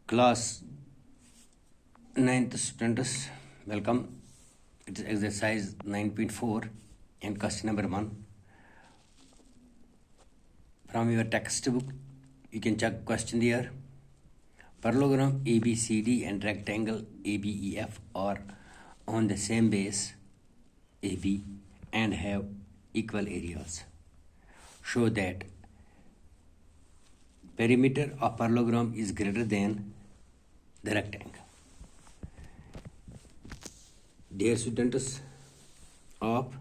Class 9th students, welcome. It is exercise 9.4 and question number 1. From your textbook, you can check question there. Parallelogram ABCD and rectangle ABEF are on the same base AB and have equal areas. Show that perimeter of parallelogram is greater than the rectangle. Dear students, आप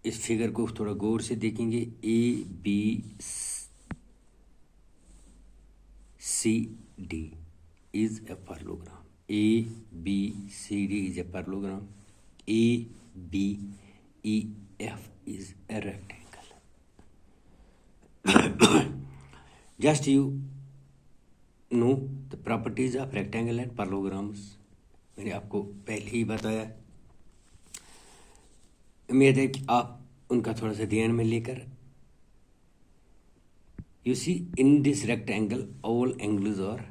इस figure को थोड़ा गौर से देखेंगे. A B C D is a parallelogram. A B C D is a parallelogram. A B E F is a rectangle. Just you know the properties of rectangle and parallelograms. मैंने आपको पहले ही बताया. उम्मीद है कि आप उनका थोड़ा सा ध्यान में लेकर. You see, in this rectangle, all angles are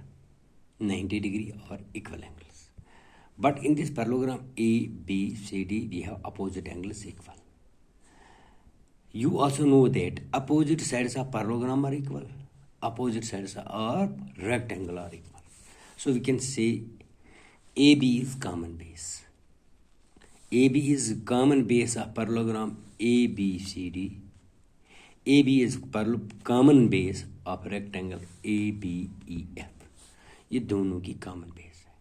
90 degree or equal angles. But in this parallelogram A, B, C, D, we have opposite angles equal. You also know that opposite sides of parallelogram are equal. Opposite sides of rectangle are equal. So we can say AB is common base. AB is common base of parallelogram ABCD. AB is common base of rectangle ABEF. ये दोनों की common base है.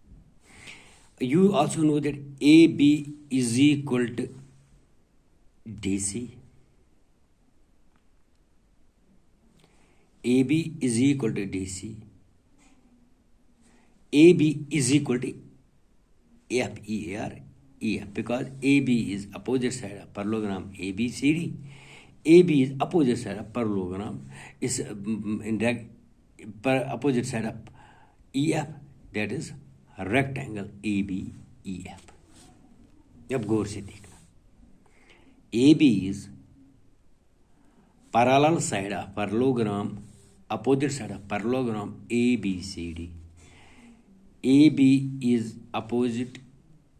You also know that AB is equal to DC. AB is equal to DC. AB is equal to FER EF because AB is opposite side of parallelogram ABCD. AB is opposite side of parallelogram is opposite side of EF, that is rectangle ABEF. अब गौर से देखना. AB is parallel side of parallelogram, opposite side of parallelogram ABCD. AB is opposite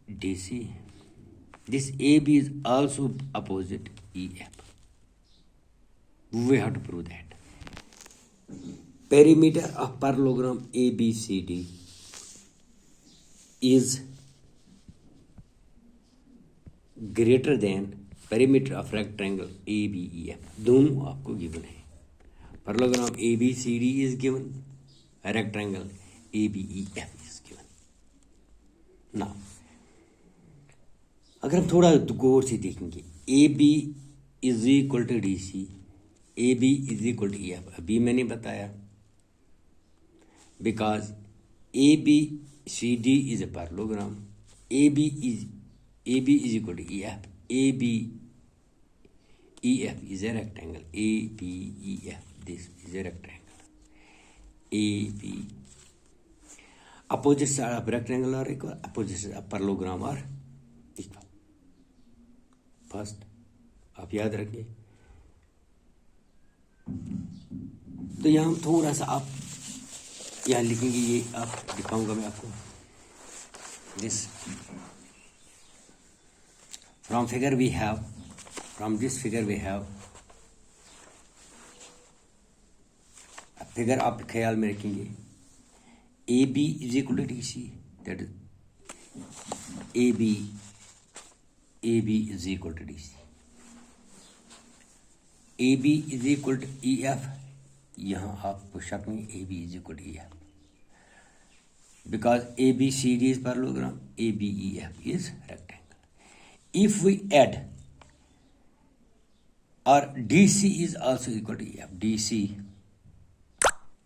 DC. This AB is also opposite EF. We have to prove that. Perimeter of parallelogram ABCD is greater than perimeter of rectangle ABEF. दोनों आपको given है. Parallelogram ABCD is given. Rectangle ABEF is given. Now, अगर हम थोड़ा गौर से देखेंगे, AB is equal to DC, AB is equal to EF. अभी मैंने बताया. Because ABCD is a parallelogram, AB is equal to EF, ABEF is a rectangle, ABEF, this is a rectangle, AB. Opposite side of rectangle are equal, opposite side of parallelogram are equal. First आप याद रखिए. तो यहाँ हम थोड़ा सा आप यहाँ लिखेंगे, ये आप दिखाऊंगा मैं आपको. This from figure we have, from this figure we have figure आप ख्याल में रखेंगे. A B is equal to D C, that is A B is equal to D C. A B is equal to E F. यहाँ आपको शक नहीं, A B is equal to E F because ABCD is parallelogram, ABEF is rectangle. If we add, or DC is also equal to EF, DC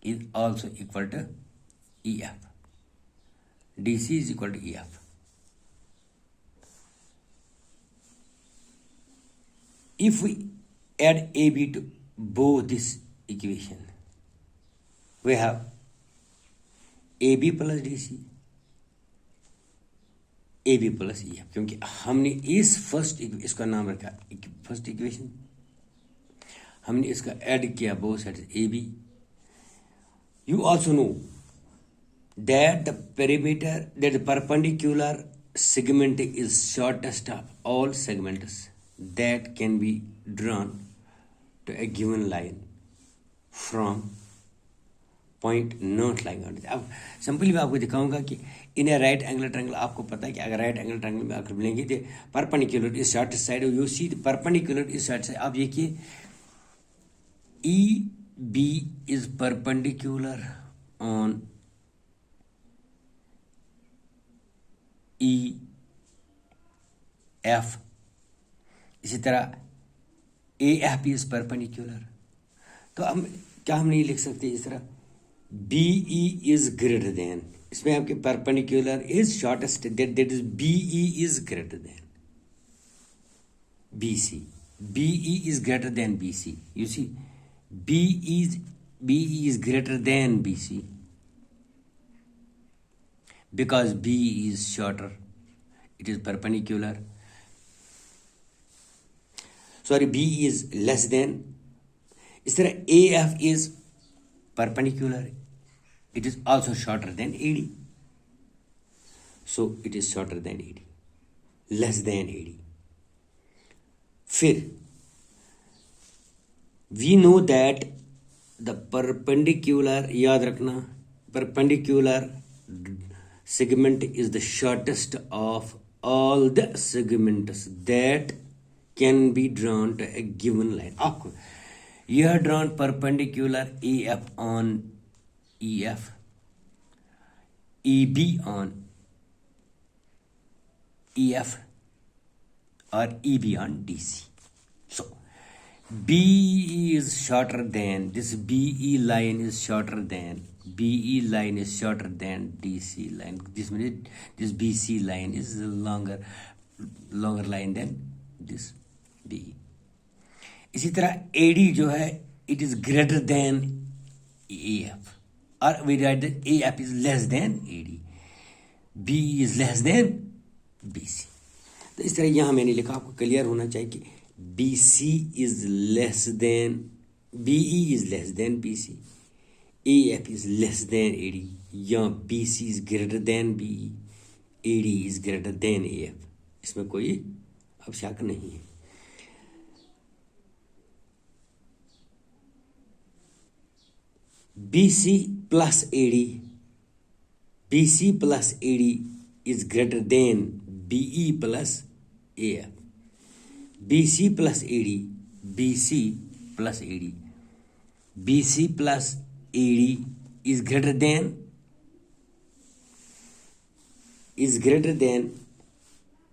is also equal to EF, DC is equal to EF. If we add AB to both this equation, we have AB plus DC, AB plus EF. क्योंकि हमने इस first इसका नाम रखा first equation, हमने इसका add किया both side AB You also know that the perimeter, that the perpendicular segment is shortest of all segments that can be drawn to a given line from point not lying on it. अब simply मैं आपको दिखाऊंगा कि इन ए right angle triangle आपको पता है कि अगर राइट एंगल ट्रायंगल में अगर मिलेंगे तो perpendicular is shortest side, you see perpendicular is shortest side. आप देखिए E B is perpendicular on E F, इसी तरह ए एफ इज परपेंडिकुलर. तो हम क्या हम नहीं लिख सकते इस तरह B E is greater than, इसमें आपके perpendicular is shortest, that is B E is greater than B C. B E is greater than B C. You see B is greater than B C because B is shorter, it is perpendicular. Sorry, B is less than. इस तरह AF is perpendicular, it is also shorter than AD, so it is shorter than AD, less than AD. फिर we know that the perpendicular, याद रखना, perpendicular segment is the shortest of all the segments that can be drawn to a given line. आपको यह drawn perpendicular AF on EF, EB on EF, or EB on DC. So B is shorter than, this BE line is shorter than, BE line is shorter than DC line. This means this BC line is longer line than this BE. इसी तरह AD जो है it is greater than AF, or we write that AF is less than AD, BE is less than BC. तो इस तरह यहाँ मैंने लिखा, आपको क्लियर होना चाहिए कि BC is less than, BE is less than BC, AF is less than AD, या BC is greater than BE, AD is greater than AF. इसमें कोई अब शक नहीं है. BC plus AD, BC plus AD is greater than BE plus AF. BC plus AD, BC plus AD, BC plus AD is greater than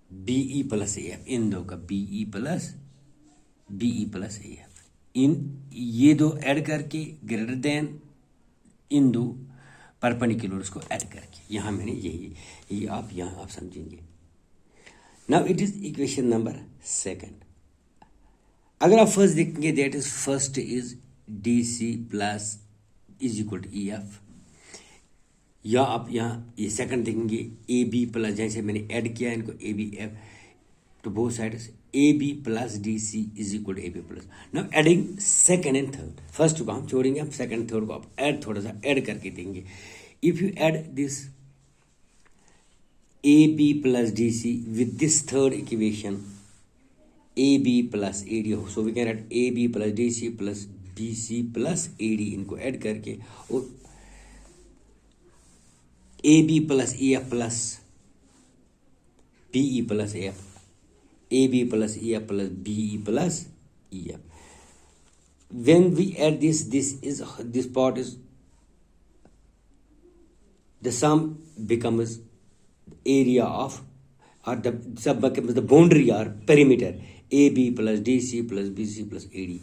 BE plus AF. इन दो का BE plus AF, इन ये दो ऐड करके greater then in दो perpendiculars को add करके, यहाँ मैंने यही आप यहाँ आप समझेंगे. Now it is equation number second. अगर आप फर्स्ट देखेंगे, that is first is DC plus is equal to EF, या आप यहाँ ये सेकंड देखेंगे AB प्लस, जैसे मैंने ऐड किया इनको ABF तो both sides AB plus DC is equal to AB plus. Now adding second and third, first को हम छोड़ेंगे, हम सेकंड थर्ड को आप ऐड थोड़ा सा ऐड करके देंगे. If you add this AB plus DC with this third equation AB plus AD, so we can add AB plus DC plus BC plus AD, इनको ऐड करके, और AB plus EF plus BE plus AF, AB plus EF plus BE plus EF. When we add this part is the sum becomes area of, or the sum becomes the boundary or perimeter AB plus DC plus BC plus AD.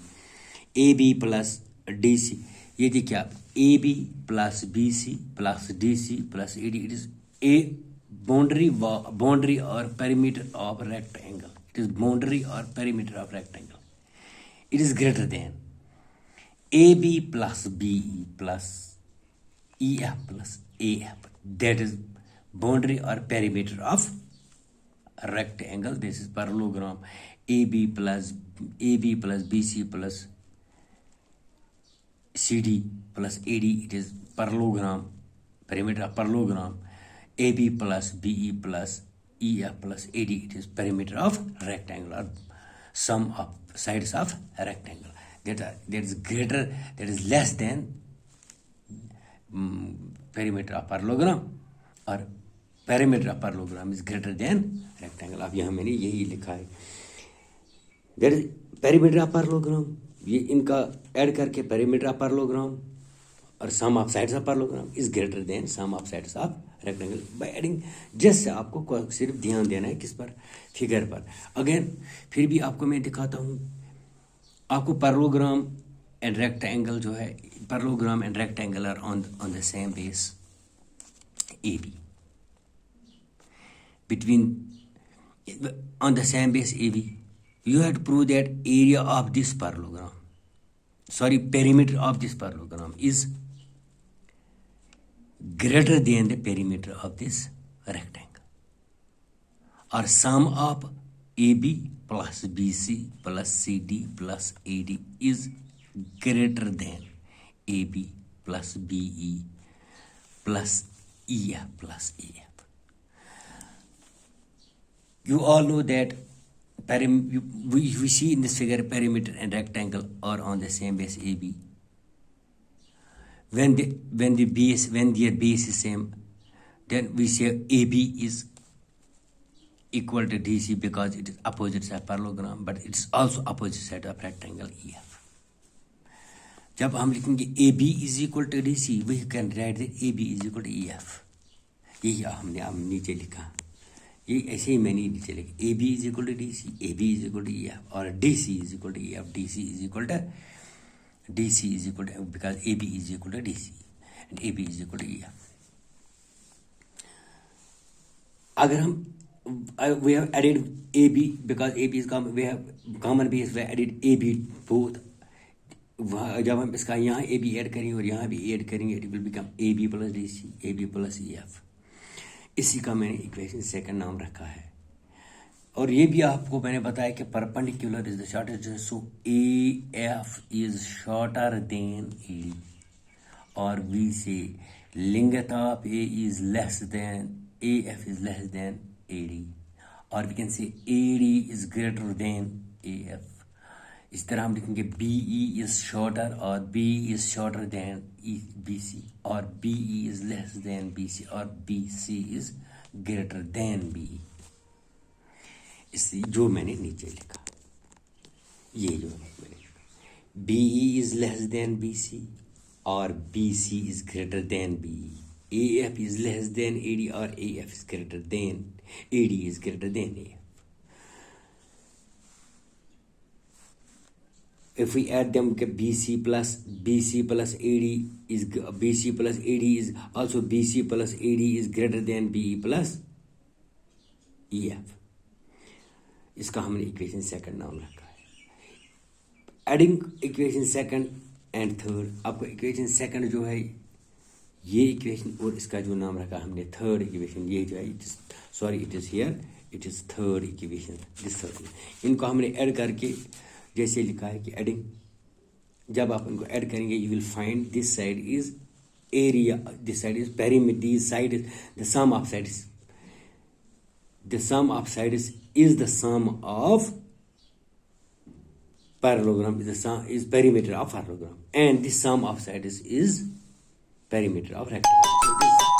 AB plus DC, ये देखिए आप AB plus BC plus DC plus AD, it is a boundary or perimeter of rectangle. It is boundary or perimeter of rectangle. It is greater than AB plus BE plus EF plus AF. That is boundary or perimeter of rectangle. This is parallelogram AB plus BC plus CD plus AD, it is parallelogram, perimeter of parallelogram. AB plus BE plus EF plus AD, it is perimeter of rectangle, or sum of sides of rectangle. That is greater, that is less than perimeter of parallelogram, और perimeter of parallelogram is greater than rectangle. अब यहाँ मैंने यही लिखा है, that is perimeter of parallelogram. ये इनका add करके perimeter of parallelogram और sum of sides of parallelogram is greater than sum of sides of rectangle. by adding just आपको सिर्फ ध्यान देना है किस पर, फिगर पर. अगेन फिर भी आपको मैं दिखाता हूँ. आपको parallelogram and rectangle जो है, parallelogram and rectangle are on the same base AB. On the same base AB, you have to prove that area of this parallelogram, perimeter of this parallelogram is greater than the perimeter of this rectangle, or sum of AB plus BC plus CD plus AD is greater than AB plus BE plus EF plus AF. You all know that we see in this figure perimeter and rectangle are on the same base AB. When their base is same, then we say AB is equal to DC because it is opposite side parallelogram, but it's also opposite side of rectangle EF. जब हम लिखेंगे AB is equal to DC, we can write that AB is equal to EF. यही हमने अब नीचे लिखा, ये ऐसे ही मैंने नीचे लिखा, AB is equal to DC, AB is equal to EF, और DC is equal to EF, DC is equal to because AB is equal to DC and AB is equal to EF. अगर हम we have added AB because AB is common, we have common base, we have added AB both. जब हम इसका यहाँ AB add करेंगे और यहाँ भी ऐड करेंगे, it will become AB plus DC, AB plus EF. इसी का मैंने इक्वेशन सेकंड नाम रखा है. और ये भी आपको मैंने बताया कि perpendicular is the shortest, so AF is shorter than AD, और वी से length of A is less than AF is less than AD, और we can say AD is greater than AF. इस तरह हम लिखेंगे BE is shorter और BE is shorter than BC, और BE is less than BC, और BC is greater than BE. इसलिए जो मैंने नीचे लिखा, ये जो मैंने लिखा, BE is less than BC और BC is greater than BE. AF is less than AD और AF is greater than AD is greater than AF. If we add them, BC plus AD is also BC plus AD is greater than BE plus EF. इसका हमने equation second नाम रखा है. Adding equation second and third, आपको equation second जो है ये equation, और इसका जो नाम रखा हमने थर्ड इक्वेशन, ये जो है it is here, it is third equation, this third. इनको हमने ऐड करके जैसे लिखा है कि एडिंग, जब आप इनको ऐड करेंगे you will find this side is area, this side is perimeter, this side is the sum of sides, the sum of sides is the sum of parallelogram, is perimeter of parallelogram, and the sum of sides is perimeter of rectangle. So